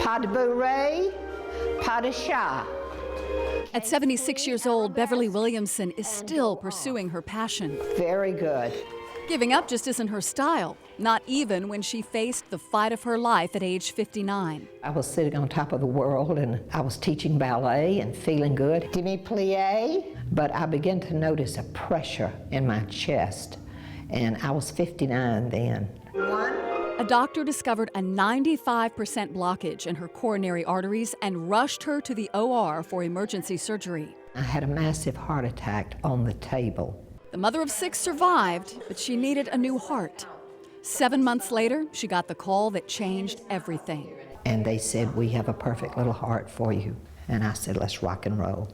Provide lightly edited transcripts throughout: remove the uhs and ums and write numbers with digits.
pas de bourrée, pas de chat. At 76 years old, Beverly Williamson is still pursuing her passion. Very good. Giving up just isn't her style, not even when she faced the fight of her life at age 59. I was sitting on top of the world and I was teaching ballet and feeling good. Dimitri-TV. But I began to notice a pressure in my chest, and I was 59 then. A doctor discovered a 95% blockage in her coronary arteries and rushed her to the OR for emergency surgery. I had a massive heart attack on the table. The mother of 6 survived, but she needed a new heart. 7 months later, she got the call that changed everything. And they said, "We have a perfect little heart for you." And I said, "Let's rock and roll."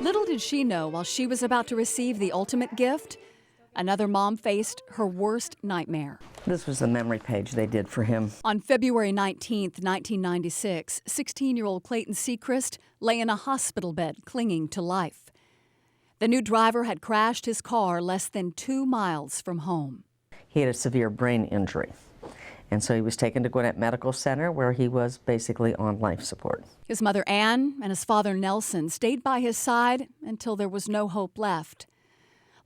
Little did she know, while she was about to receive the ultimate gift, another mom faced her worst nightmare. This was the memory page they did for him. On February 19th, 1996, 16-year-old Clayton Sechrist lay in a hospital bed clinging to life. The new driver had crashed his car less than 2 miles from home. He had a severe brain injury, and so he was taken to Gwinnett Medical Center, where he was basically on life support. His mother, Ann, and his father, Nelson, stayed by his side until there was no hope left.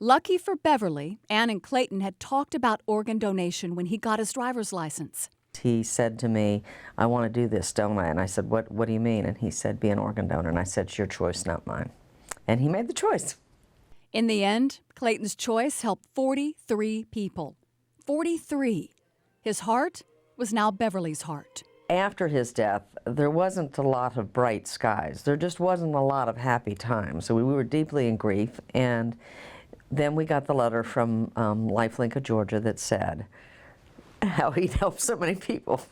Lucky for Beverly, Ann and Clayton had talked about organ donation when he got his driver's license. He said to me, "I want to do this, don't I?" And I said, what do you mean? And he said, "Be an organ donor." And I said, "It's your choice, not mine." And he made the choice. In the end, Clayton's choice helped 43 people. 43. His heart was now Beverly's heart. After his death, there wasn't a lot of bright skies. There just wasn't a lot of happy times. So we were deeply in grief. And then we got the letter from Lifelink of Georgia that said how he'd helped so many people.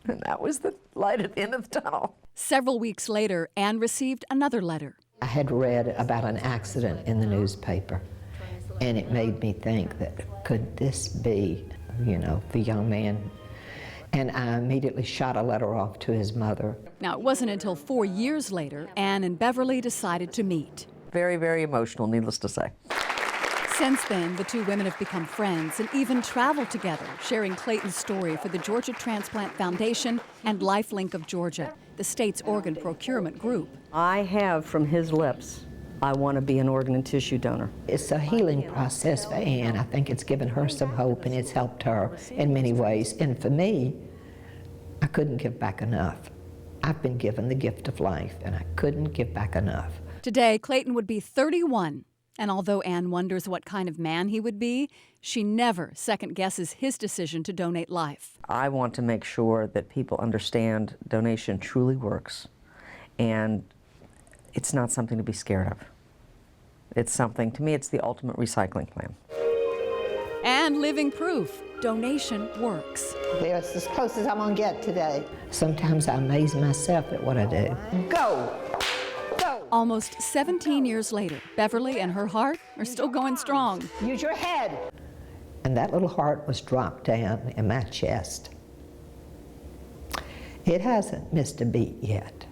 And that was the light at the end of the tunnel. Several weeks later, Ann received another letter. I had read about an accident in the newspaper, and it made me think that could this be, the young man? And I immediately shot a letter off to his mother. Now, it wasn't until 4 years later Ann and Beverly decided to meet. Very, very emotional, needless to say. Since then, the two women have become friends and even traveled together, sharing Clayton's story for the Georgia Transplant Foundation and Lifelink of Georgia, the state's organ procurement group. I have from his lips, "I want to be an organ and tissue donor." It's a healing process for Ann. I think it's given her some hope, and it's helped her in many ways. And for me, I couldn't give back enough. I've been given the gift of life, and I couldn't give back enough. Today, Clayton would be 31. And although Ann wonders what kind of man he would be, she never second-guesses his decision to donate life. I want to make sure that people understand donation truly works, and it's not something to be scared of. It's something, to me, it's the ultimate recycling plan. And living proof, donation works. That's as close as I'm gonna get today. Sometimes I amaze myself at what I do. Go! Almost 17 years later, Beverly and her heart are still going strong. Use your head. And that little heart was dropped down in my chest. It hasn't missed a beat yet.